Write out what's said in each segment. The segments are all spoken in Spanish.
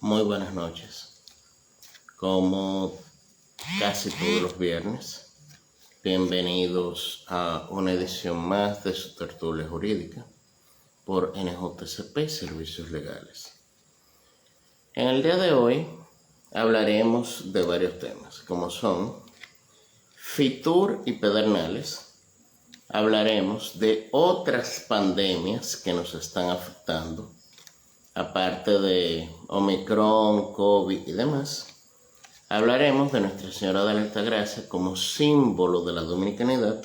Muy buenas noches. Como casi todos los viernes, bienvenidos a una edición más de su tertulia jurídica por NJCP Servicios Legales. En el día de hoy hablaremos de varios temas, como son Fitur y Pedernales. Hablaremos de otras pandemias que nos están afectando, aparte de Omicron, COVID y demás. Hablaremos de Nuestra Señora de la Altagracia como símbolo de la dominicanidad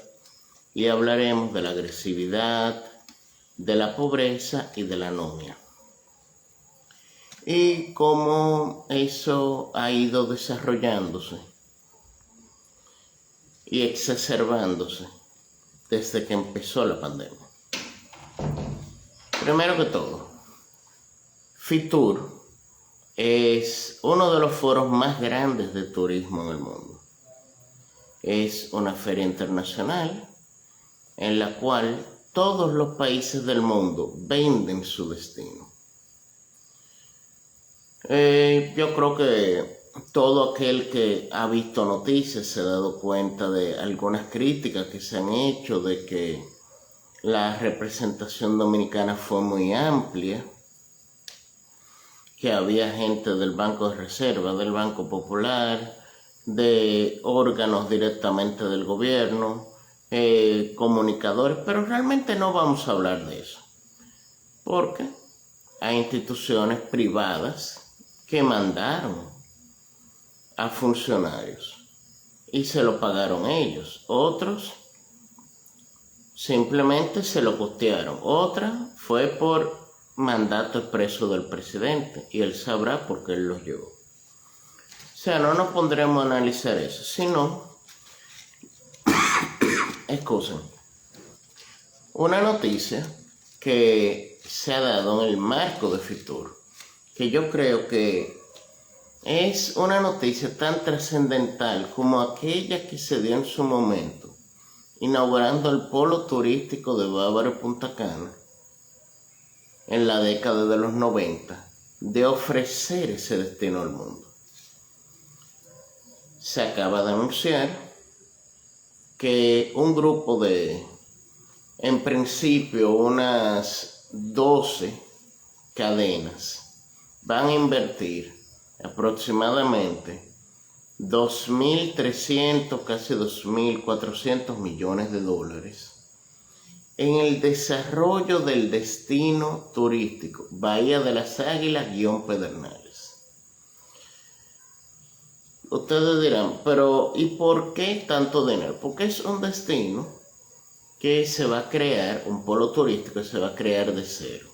y hablaremos de la agresividad, de la pobreza y de la anomia. Y cómo eso ha ido desarrollándose y exacerbándose desde que empezó la pandemia. Primero que todo, Fitur es uno de los foros más grandes de turismo en el mundo. Es una feria internacional en la cual todos los países del mundo venden su destino. Yo creo que todo aquel que ha visto noticias se ha dado cuenta de algunas críticas que se han hecho de que la representación dominicana fue muy amplia, que había gente del Banco de Reserva, del Banco Popular, de órganos directamente del gobierno, comunicadores, pero realmente no vamos a hablar de eso, porque hay instituciones privadas que mandaron a funcionarios y se lo pagaron ellos. Otros simplemente se lo costearon. Otra fue por mandato expreso del presidente y él sabrá por qué él los llevó. O sea, no nos pondremos a analizar eso, sino, excusen, una noticia que se ha dado en el marco de Fitur, que yo creo que es una noticia tan trascendental como aquella que se dio en su momento, inaugurando el polo turístico de Bávaro y Punta Cana en la década de los 90, de ofrecer ese destino al mundo. Se acaba de anunciar que un grupo de, en principio, unas 12 cadenas van a invertir aproximadamente 2.300, casi 2.400 millones de dólares en el desarrollo del destino turístico Bahía de las Águilas-Pedernales. Ustedes dirán, pero ¿y por qué tanto dinero? Porque es un destino que se va a crear, un polo turístico que se va a crear de cero.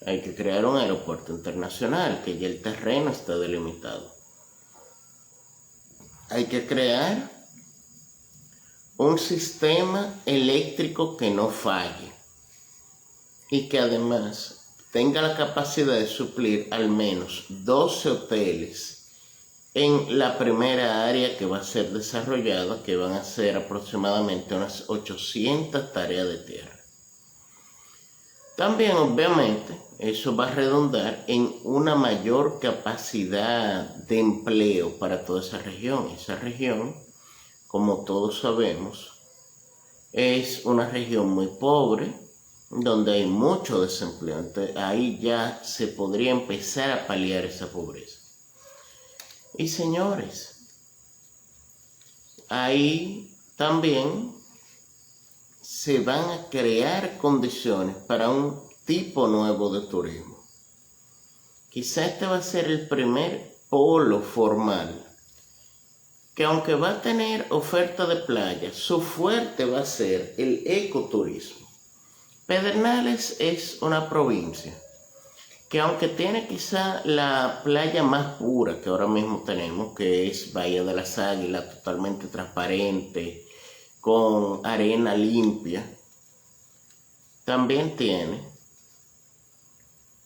Hay que crear un aeropuerto internacional, que ya el terreno está delimitado. Hay que crear un sistema eléctrico que no falle y que además tenga la capacidad de suplir al menos 12 hoteles en la primera área que va a ser desarrollada, que van a ser aproximadamente unas 800 tareas de tierra. También, obviamente, eso va a redundar en una mayor capacidad de empleo para toda esa región. Esa región, como todos sabemos, es una región muy pobre, donde hay mucho desempleo. Entonces, ahí ya se podría empezar a paliar esa pobreza. Y señores, ahí también se van a crear condiciones para un tipo nuevo de turismo. Quizá este va a ser el primer polo formal que, aunque va a tener oferta de playa, su fuerte va a ser el ecoturismo. Pedernales es una provincia que, aunque tiene quizá la playa más pura que ahora mismo tenemos, que es Bahía de las Águilas, totalmente transparente, con arena limpia, también tiene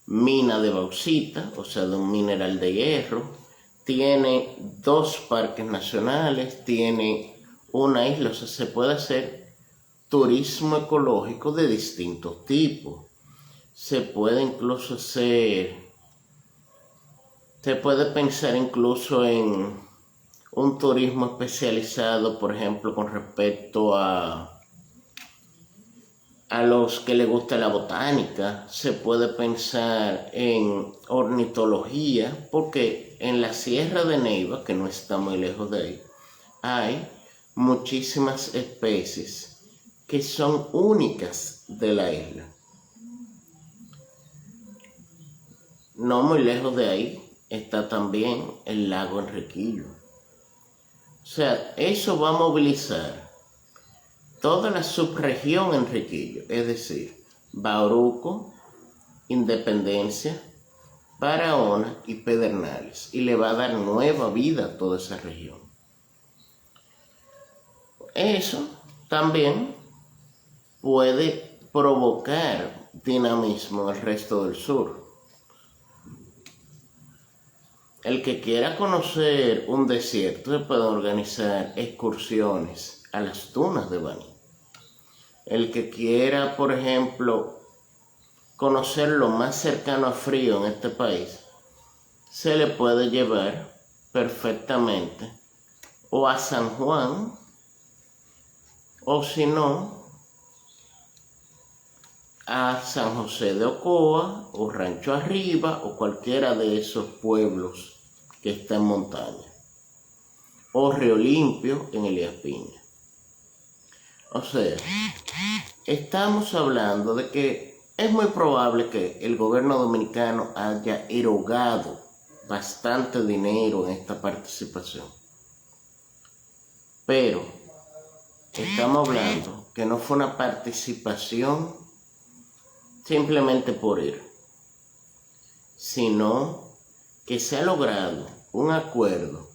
mina de bauxita, o sea, de un mineral de hierro, tiene 2 parques nacionales, tiene una isla, o sea, se puede hacer turismo ecológico de distintos tipos. Se puede incluso hacer Se puede pensar incluso en un turismo especializado, por ejemplo, con respecto a los que les gusta la botánica. Se puede pensar en ornitología, porque en la Sierra de Neiva, que no está muy lejos de ahí, hay muchísimas especies que son únicas de la isla. No muy lejos de ahí está también el lago Enriquillo. O sea, eso va a movilizar toda la subregión Enriquillo, es decir, Bauruco, Independencia, Barahona y Pedernales, y le va a dar nueva vida a toda esa región. Eso también puede provocar dinamismo en el resto del sur. El que quiera conocer un desierto se puede organizar excursiones a las dunas de Baní. El que quiera, por ejemplo, conocer lo más cercano a frío en este país, se le puede llevar perfectamente o a San Juan, o si no, a San José de Ocoa, o Rancho Arriba, o cualquiera de esos pueblos que está en montaña, o Río Limpio en Elías Piña. O sea, estamos hablando de que es muy probable que el gobierno dominicano haya erogado bastante dinero en esta participación, pero estamos hablando que no fue una participación simplemente por ir, sino que se ha logrado un acuerdo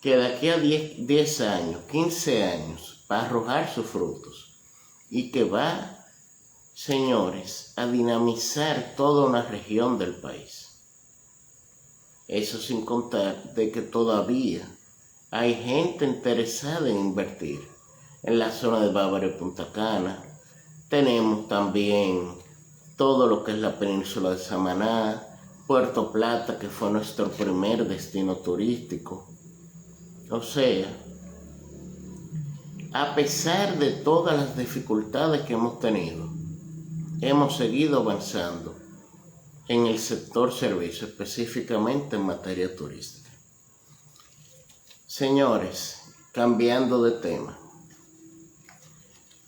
que de aquí a 10 años, 15 años, va a arrojar sus frutos y que va, señores, a dinamizar toda una región del país. Eso sin contar de que todavía hay gente interesada en invertir en la zona de Bávaro y Punta Cana. Tenemos también todo lo que es la península de Samaná, Puerto Plata, que fue nuestro primer destino turístico. O sea, a pesar de todas las dificultades que hemos tenido, hemos seguido avanzando en el sector servicio, específicamente en materia turística. Señores, cambiando de tema,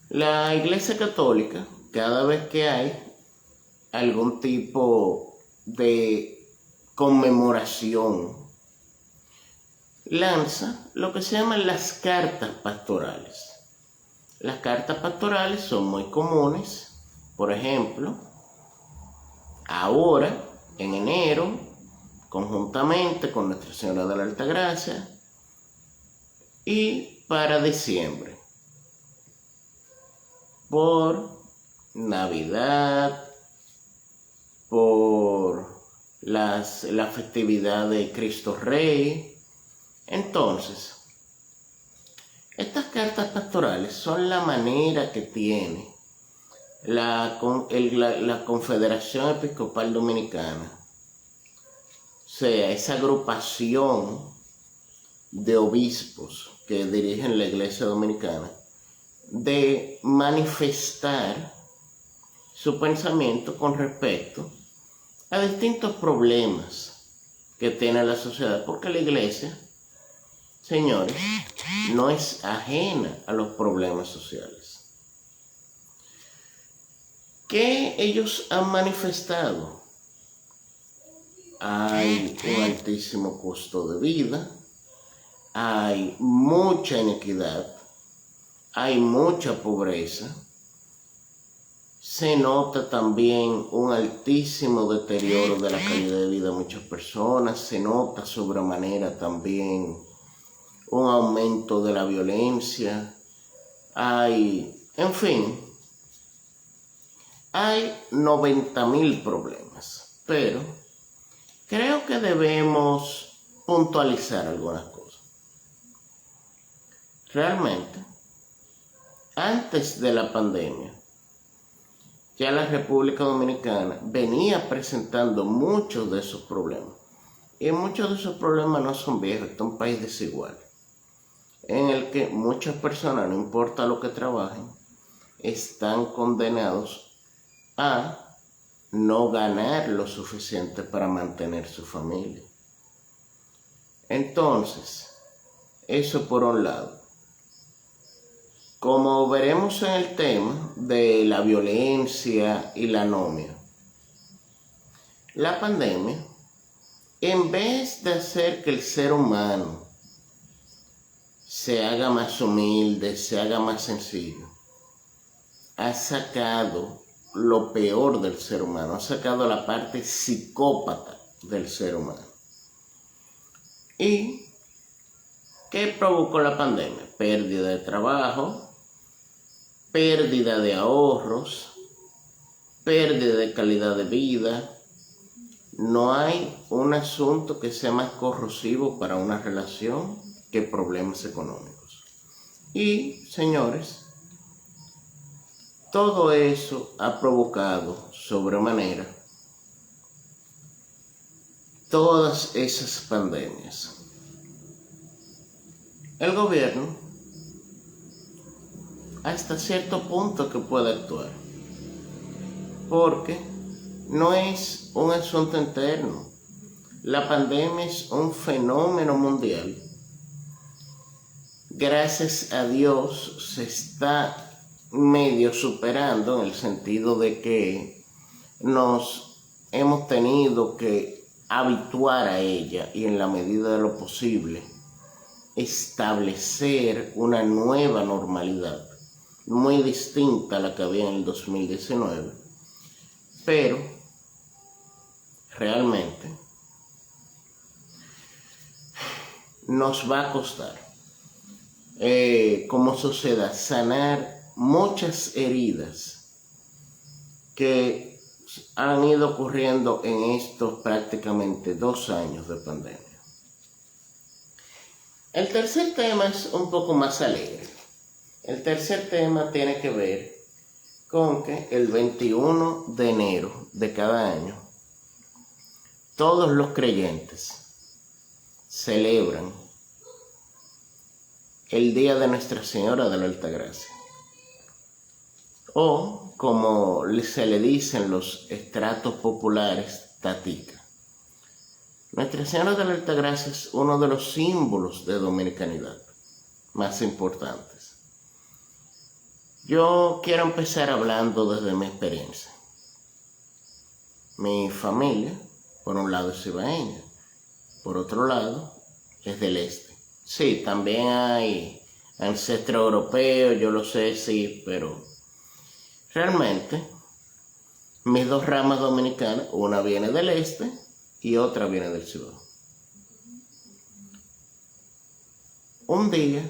la Iglesia Católica, cada vez que hay algún tipo de conmemoración, lanza lo que se llaman las cartas pastorales. Las cartas pastorales son muy comunes. Por ejemplo, ahora, en enero, conjuntamente con Nuestra Señora de la Altagracia, y para diciembre, por Navidad, por la festividad de Cristo Rey. Entonces, estas cartas pastorales son la manera que tiene la Confederación Episcopal Dominicana, o sea, esa agrupación de obispos que dirigen la Iglesia Dominicana, de manifestar su pensamiento con respecto a distintos problemas que tiene la sociedad, porque la Iglesia, señores, no es ajena a los problemas sociales. ¿Qué ellos han manifestado? Hay un altísimo costo de vida, hay mucha inequidad, hay mucha pobreza, se nota también un altísimo deterioro de la calidad de vida de muchas personas, se nota sobremanera también un aumento de la violencia, en fin, hay 90.000 problemas, pero creo que debemos puntualizar algunas cosas. Realmente, antes de la pandemia, ya la República Dominicana venía presentando muchos de esos problemas Y muchos de esos problemas no son viejos, este es un país desigual, en el que muchas personas, no importa lo que trabajen, están condenados a no ganar lo suficiente para mantener su familia. Entonces, eso por un lado. Como veremos en el tema de la violencia y la anomia, la pandemia, en vez de hacer que el ser humano se haga más humilde, se haga más sencillo, ha sacado lo peor del ser humano, ha sacado la parte psicópata del ser humano. ¿Y qué provocó la pandemia? Pérdida de trabajo, pérdida de ahorros, pérdida de calidad de vida. No hay un asunto que sea más corrosivo para una relación que problemas económicos. Y, señores, todo eso ha provocado sobremanera todas esas pandemias. El gobierno, hasta cierto punto que puede actuar, porque no es un asunto interno. La pandemia es un fenómeno mundial. Gracias a Dios se está medio superando, en el sentido de que nos hemos tenido que habituar a ella y, en la medida de lo posible, establecer una nueva normalidad muy distinta a la que había en el 2019, pero realmente nos va a costar como sociedad sanar muchas heridas que han ido ocurriendo en estos prácticamente 2 años de pandemia. El tercer tema es un poco más alegre. El tercer tema tiene que ver con que el 21 de enero de cada año todos los creyentes celebran el Día de Nuestra Señora de la Altagracia, o como se le dicen los estratos populares, Tatica. Nuestra Señora de la Altagracia es uno de los símbolos de dominicanidad más importantes. Yo quiero empezar hablando desde mi experiencia. Mi familia, por un lado, es ibaeña, por otro lado, es del este. Sí, también hay ancestro europeo, yo lo sé, sí, pero realmente mis 2 ramas dominicanas, una viene del este y otra viene del Cibao. Un día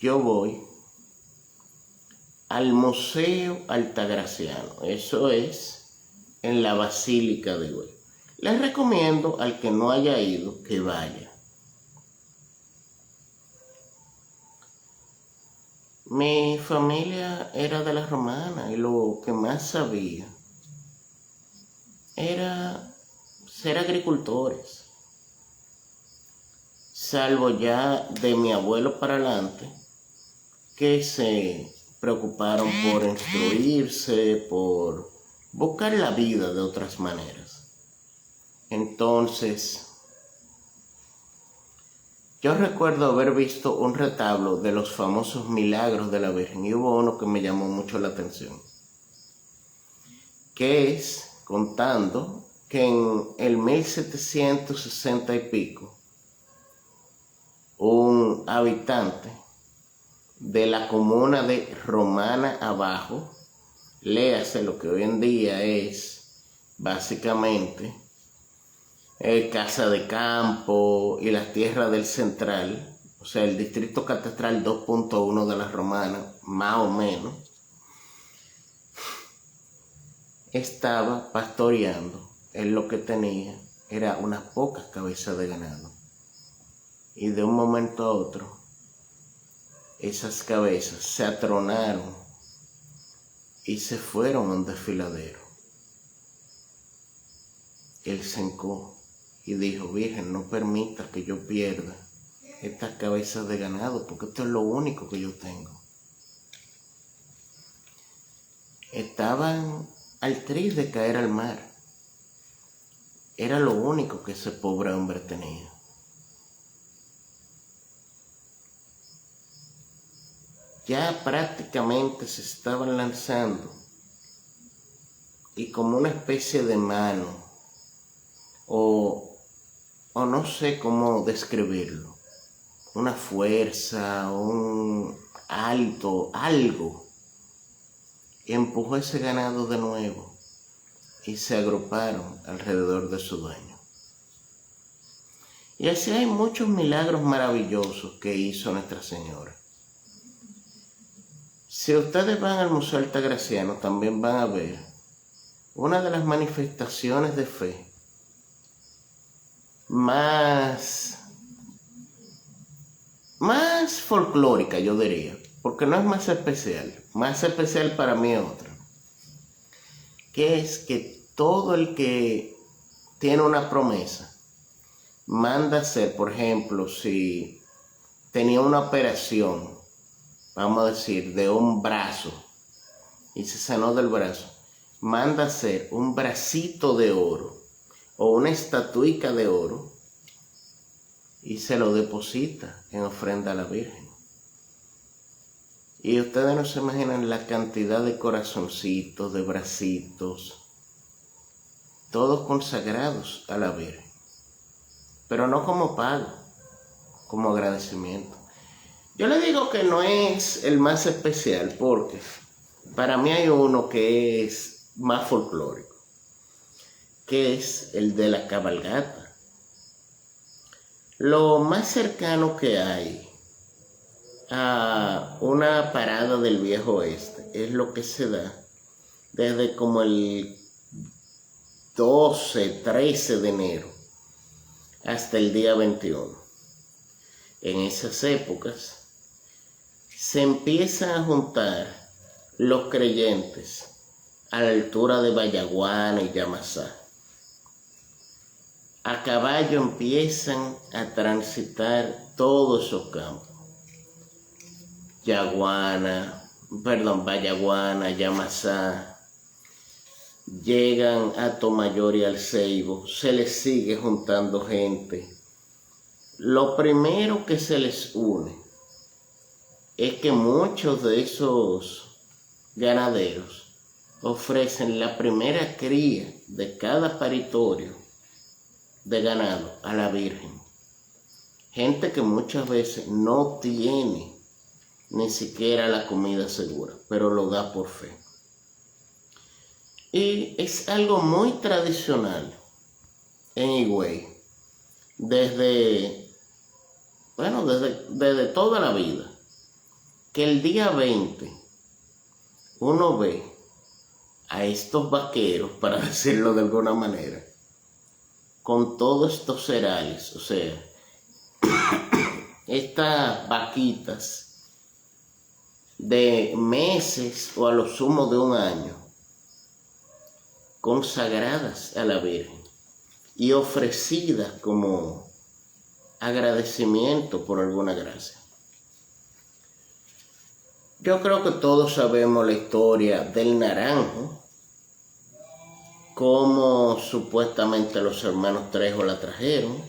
yo voy al Museo Altagraciano, eso es en la Basílica de Higüey. Les recomiendo al que no haya ido que vaya. Mi familia era de la romana y lo que más sabía era ser agricultores. Salvo ya de mi abuelo para adelante, que se preocuparon por instruirse, por buscar la vida de otras maneras. Entonces, yo recuerdo haber visto un retablo de los famosos milagros de la Virgen, y hubo uno que me llamó mucho la atención, que es contando que en el 1760 y pico, un habitante de la comuna de Romana Abajo, léase lo que hoy en día es básicamente Casa de Campo y las tierras del Central, o sea, el distrito catastral 2.1 de la Romana, más o menos, estaba pastoreando. Él lo que tenía era unas pocas cabezas de ganado. Y de un momento a otro, esas cabezas se atronaron y se fueron a un desfiladero. Él se hincó y dijo: Virgen, no permita que yo pierda estas cabezas de ganado, porque esto es lo único que yo tengo. Estaban al tris de caer al mar. Era lo único que ese pobre hombre tenía. Ya prácticamente se estaban lanzando y como una especie de mano o no sé cómo describirlo, una fuerza, un algo empujó ese ganado de nuevo y se agruparon alrededor de su dueño. Y así hay muchos milagros maravillosos que hizo Nuestra Señora. Si ustedes van al Museo Altagraciano, también van a ver una de las manifestaciones de fe más folclórica, yo diría, porque no es más especial para mí otra, que es que todo el que tiene una promesa manda hacer, por ejemplo, si tenía una operación, vamos a decir, de un brazo, y se sanó del brazo, manda hacer un bracito de oro o una estatuica de oro y se lo deposita en ofrenda a la Virgen. Y ustedes no se imaginan la cantidad de corazoncitos, de bracitos, todos consagrados a la Virgen, pero no como pago, como agradecimiento. Yo le digo que no es el más especial porque para mí hay uno que es más folclórico, que es el de la cabalgata. Lo más cercano que hay a una parada del viejo oeste es lo que se da desde como el 12, 13 de enero hasta el día 21. En esas épocas se empiezan a juntar los creyentes a la altura de Vallaguana y Yamasá. A caballo empiezan a transitar todos esos campos. Vallaguana, Yamasá, llegan a Tomayor y al Ceibo, se les sigue juntando gente. Lo primero que se les une es que muchos de esos ganaderos ofrecen la primera cría de cada paritorio de ganado a la Virgen. Gente que muchas veces no tiene ni siquiera la comida segura, pero lo da por fe. Y es algo muy tradicional en Higüey, desde toda la vida, que el día 20 uno ve a estos vaqueros, para decirlo de alguna manera, con todos estos cerales, o sea, estas vaquitas de meses o a lo sumo de un año, consagradas a la Virgen y ofrecidas como agradecimiento por alguna gracia. Yo creo que todos sabemos la historia del naranjo, cómo supuestamente los hermanos Trejo la trajeron,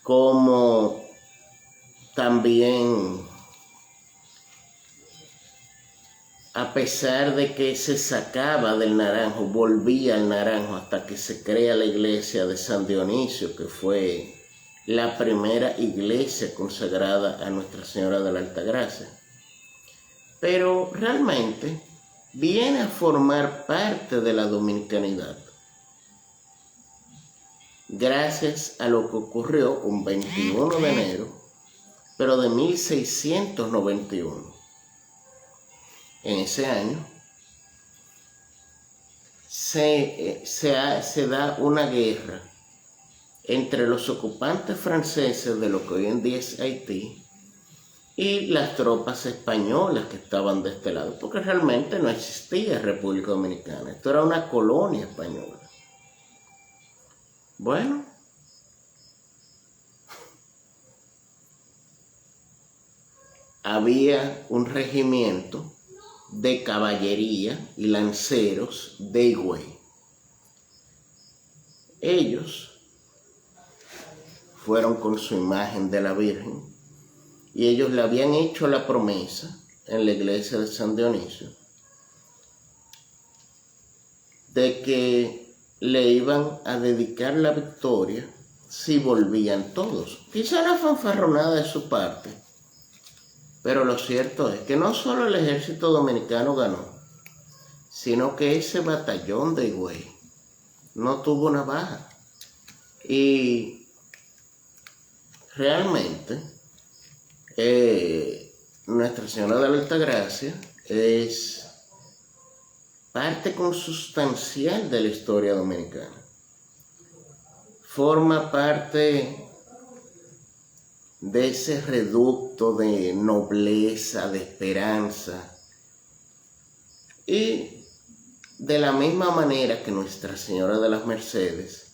cómo también, a pesar de que se sacaba del naranjo, volvía al naranjo hasta que se crea la iglesia de San Dionisio, que fue la primera iglesia consagrada a Nuestra Señora de la Altagracia. Pero realmente viene a formar parte de la dominicanidad gracias a lo que ocurrió un 21 de enero, pero de 1691. En ese año se da una guerra entre los ocupantes franceses de lo que hoy en día es Haití y las tropas españolas que estaban de este lado, porque realmente no existía República Dominicana, esto era una colonia española. Bueno, había un regimiento de caballería y lanceros de Higüey. Ellos fueron con su imagen de la Virgen y ellos le habían hecho la promesa en la iglesia de San Dionisio de que le iban a dedicar la victoria si volvían todos. Quizá la fanfarronada de su parte, pero lo cierto es que no solo el ejército dominicano ganó, sino que ese batallón de Higüey no tuvo una baja. Y realmente Nuestra Señora de la Altagracia es parte consustancial de la historia dominicana. Forma parte de ese reducto de nobleza, de esperanza. Y de la misma manera que Nuestra Señora de las Mercedes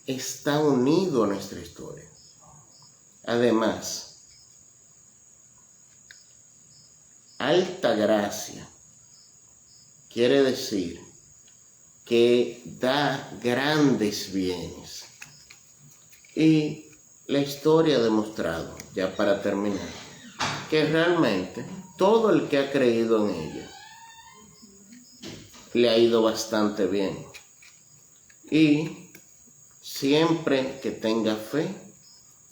está unido a nuestra historia. Además, Altagracia quiere decir que da grandes bienes. Y la historia ha demostrado, ya para terminar, que realmente todo el que ha creído en ella le ha ido bastante bien. Y siempre que tenga fe,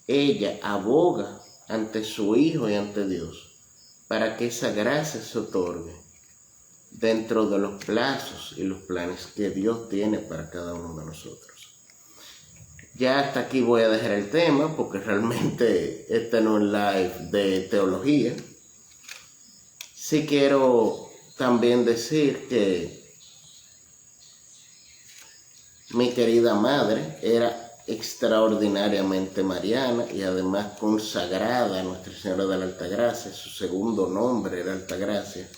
ella aboga ante su Hijo y ante Dios para que esa gracia se otorgue dentro de los plazos y los planes que Dios tiene para cada uno de nosotros. Ya hasta aquí voy a dejar el tema porque realmente este no es live de teología. Sí quiero también decir que mi querida madre era extraordinariamente mariana y además consagrada a Nuestra Señora de la Altagracia. Su segundo nombre era Altagracia.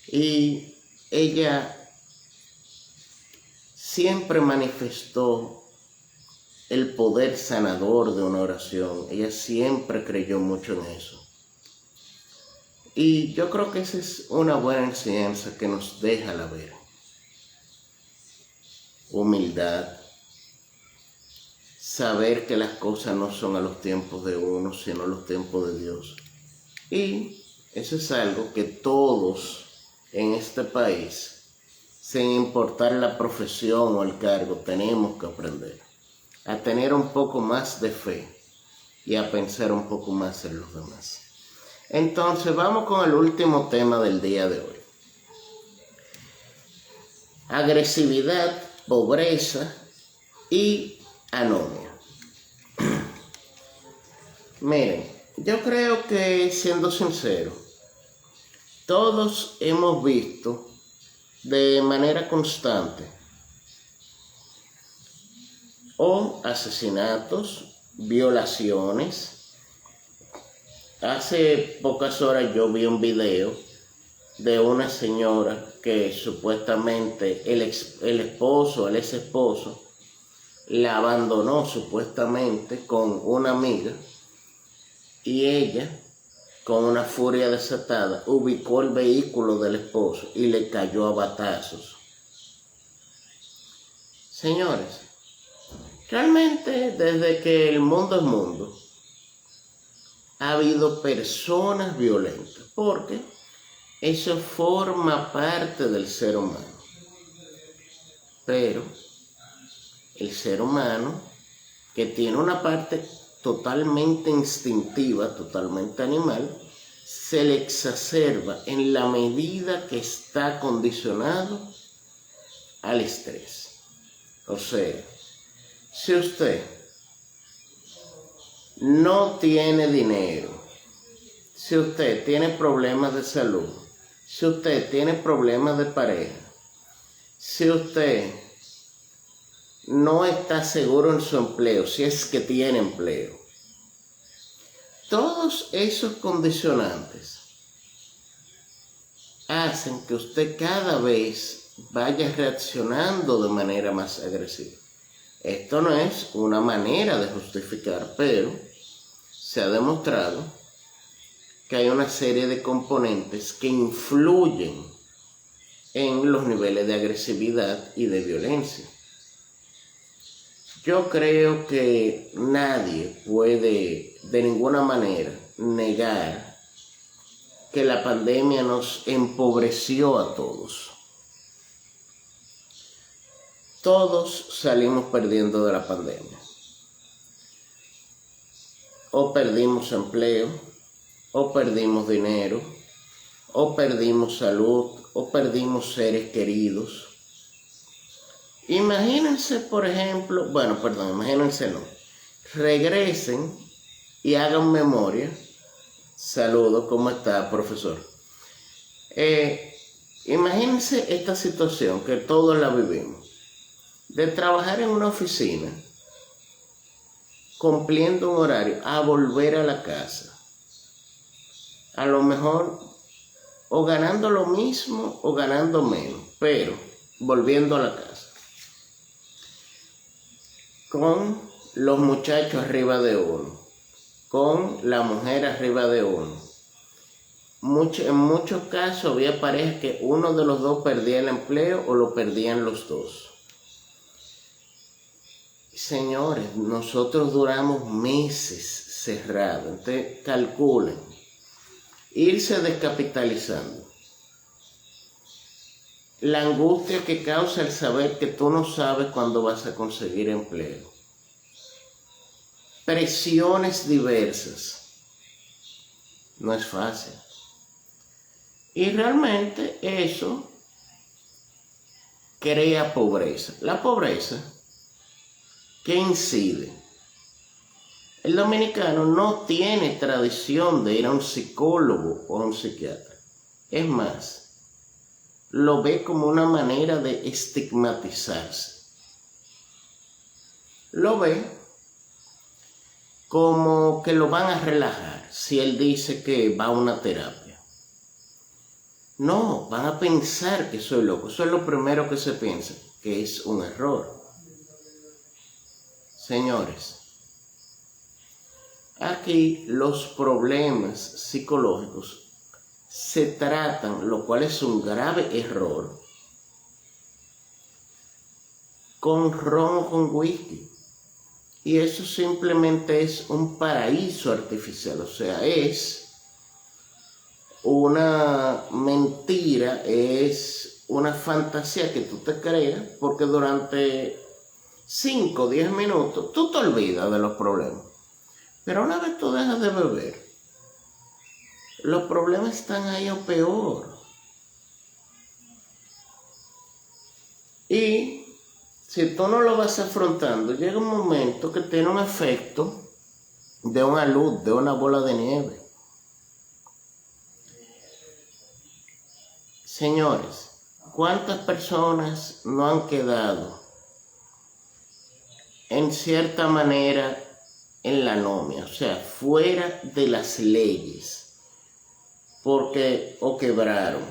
Y ella siempre manifestó el poder sanador de una oración. Ella siempre creyó mucho en eso. Y yo creo que esa es una buena enseñanza que nos deja la Virgen. Humildad. Saber que las cosas no son a los tiempos de uno, sino a los tiempos de Dios. Y eso es algo que todos en este país, sin importar la profesión o el cargo, tenemos que aprender. A tener un poco más de fe y a pensar un poco más en los demás. Entonces vamos con el último tema del día de hoy. Agresividad, pobreza y anomia. Miren, yo creo que, siendo sincero, todos hemos visto de manera constante o asesinatos, violaciones. Hace pocas horas yo vi un video de una señora que supuestamente el ex esposo, la abandonó supuestamente con una amiga y ella, con una furia desatada, ubicó el vehículo del esposo y le cayó a batazos. Señores, realmente desde que el mundo es mundo, ha habido personas violentas, porque eso forma parte del ser humano. Pero el ser humano, que tiene una parte totalmente instintiva, totalmente animal, se le exacerba en la medida que está condicionado al estrés. O sea, si usted no tiene dinero, si usted tiene problemas de salud, si usted tiene problemas de pareja, si usted no está seguro en su empleo, si es que tiene empleo, todos esos condicionantes hacen que usted cada vez vaya reaccionando de manera más agresiva. Esto no es una manera de justificar, pero se ha demostrado que hay una serie de componentes que influyen en los niveles de agresividad y de violencia. Yo creo que nadie puede de ninguna manera negar que la pandemia nos empobreció a todos. Todos salimos perdiendo de la pandemia. O perdimos empleo, o perdimos dinero, o perdimos salud, o perdimos seres queridos. Imagínense, por ejemplo, imagínense no. Regresen y hagan memoria. Saludos, ¿cómo está, profesor? Imagínense esta situación que todos la vivimos. De trabajar en una oficina, cumpliendo un horario, a volver a la casa. A lo mejor o ganando lo mismo o ganando menos, pero volviendo a la casa. Con los muchachos arriba de uno, con la mujer arriba de uno. En muchos casos había parejas que uno de los dos perdía el empleo o lo perdían los dos. Señores, nosotros duramos meses cerrados, entonces calculen, irse descapitalizando. La angustia que causa el saber que tú no sabes cuándo vas a conseguir empleo. Presiones diversas. No es fácil. Y realmente eso crea pobreza. La pobreza, ¿qué incide? El dominicano no tiene tradición de ir a un psicólogo o a un psiquiatra. Es más, lo ve como una manera de estigmatizarse. Lo ve como que lo van a relajar si él dice que va a una terapia. No, van a pensar que soy loco. Eso es lo primero que se piensa, que es un error. Señores, aquí los problemas psicológicos se tratan, lo cual es un grave error, con ron o con whisky. Y eso simplemente es un paraíso artificial, o sea, es una mentira, es una fantasía que tú te creas, porque durante 5 o 10 minutos tú te olvidas de los problemas. Pero una vez tú dejas de beber, los problemas están ahí o peor. Y si tú no lo vas afrontando, llega un momento que tiene un efecto de una luz, de una bola de nieve. Señores, ¿cuántas personas no han quedado en cierta manera en la anomia? O sea, fuera de las leyes, porque o quebraron,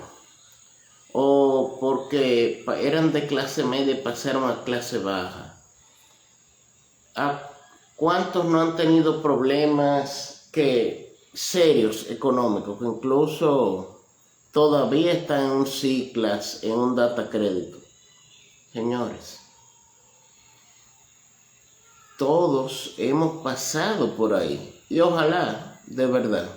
o porque eran de clase media y pasaron a clase baja. ¿A cuántos no han tenido problemas serios económicos, que incluso todavía están en un CICLAS, en un data crédito? Señores, todos hemos pasado por ahí y ojalá, de verdad,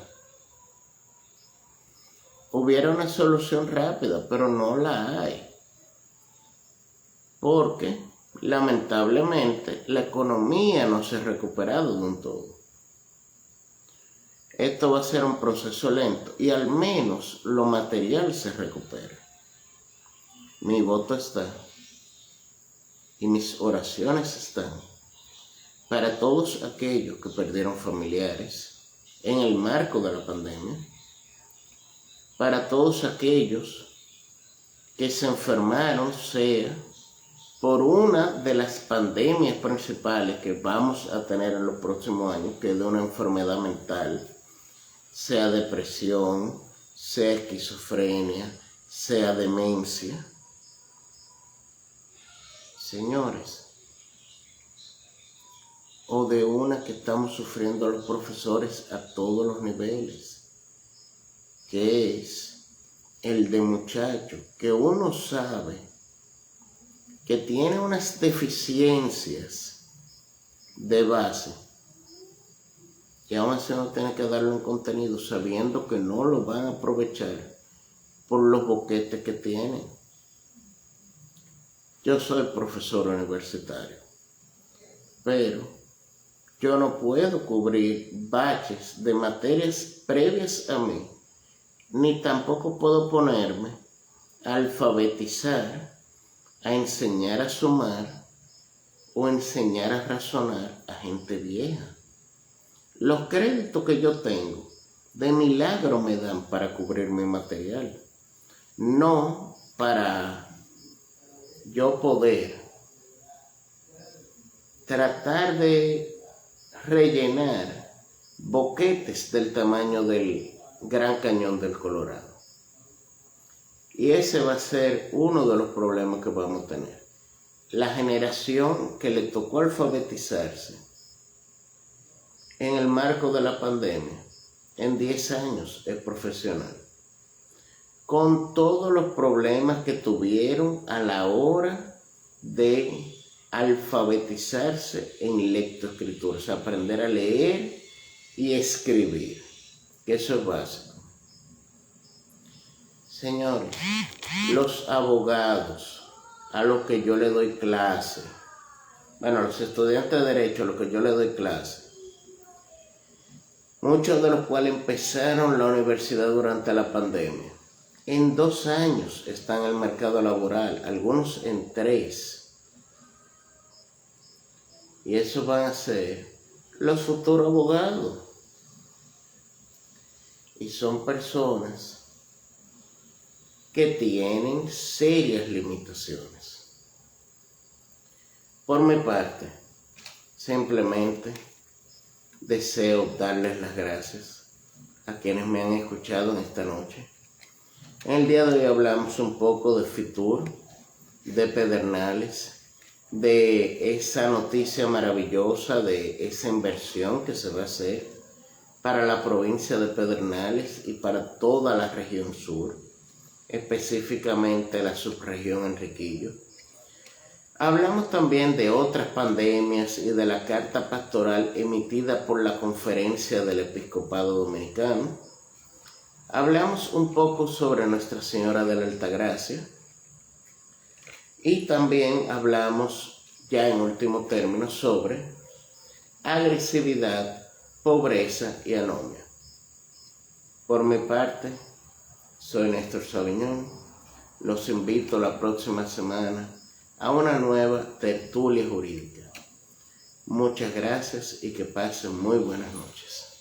hubiera una solución rápida, pero no la hay. Porque, lamentablemente, la economía no se ha recuperado de un todo. Esto va a ser un proceso lento y al menos lo material se recupera. Mi voto está y mis oraciones están para todos aquellos que perdieron familiares en el marco de la pandemia, para todos aquellos que se enfermaron, sea por una de las pandemias principales que vamos a tener en los próximos años, que es de una enfermedad mental, sea depresión, sea esquizofrenia, sea demencia. Señores, o de una que estamos sufriendo los profesores a todos los niveles, que es el de muchachos que uno sabe que tiene unas deficiencias de base, y aún así uno tiene que darle un contenido sabiendo que no lo van a aprovechar por los boquetes que tienen. Yo soy profesor universitario, pero yo no puedo cubrir baches de materias previas a mí, ni tampoco puedo ponerme a alfabetizar, a enseñar a sumar o enseñar a razonar a gente vieja. Los créditos que yo tengo, de milagro me dan para cubrir mi material, no para yo poder tratar de rellenar boquetes del tamaño del Gran Cañón del Colorado. Y ese va a ser uno de los problemas que vamos a tener. La generación que le tocó alfabetizarse en el marco de la pandemia, en 10 años es profesional, con todos los problemas que tuvieron a la hora de alfabetizarse en lectoescritura, o sea, aprender a leer y escribir, que eso es básico. Señores, los abogados a los que yo le doy clase, bueno, a los estudiantes de Derecho a los que yo le doy clase, muchos de los cuales empezaron la universidad durante la pandemia, en 2 años están en el mercado laboral, algunos en 3. Y esos van a ser los futuros abogados. Y son personas que tienen serias limitaciones. Por mi parte, simplemente deseo darles las gracias a quienes me han escuchado en esta noche. En el día de hoy hablamos un poco de Fitur, de Pedernales, de esa noticia maravillosa, de esa inversión que se va a hacer para la provincia de Pedernales y para toda la región sur, específicamente la subregión Enriquillo. Hablamos también de otras pandemias y de la carta pastoral emitida por la Conferencia del Episcopado Dominicano. Hablamos un poco sobre Nuestra Señora de la Altagracia y también hablamos, ya en último término, sobre agresividad, pobreza y anomia. Por mi parte, soy Néstor Sabiñón. Los invito la próxima semana a una nueva tertulia jurídica. Muchas gracias y que pasen muy buenas noches.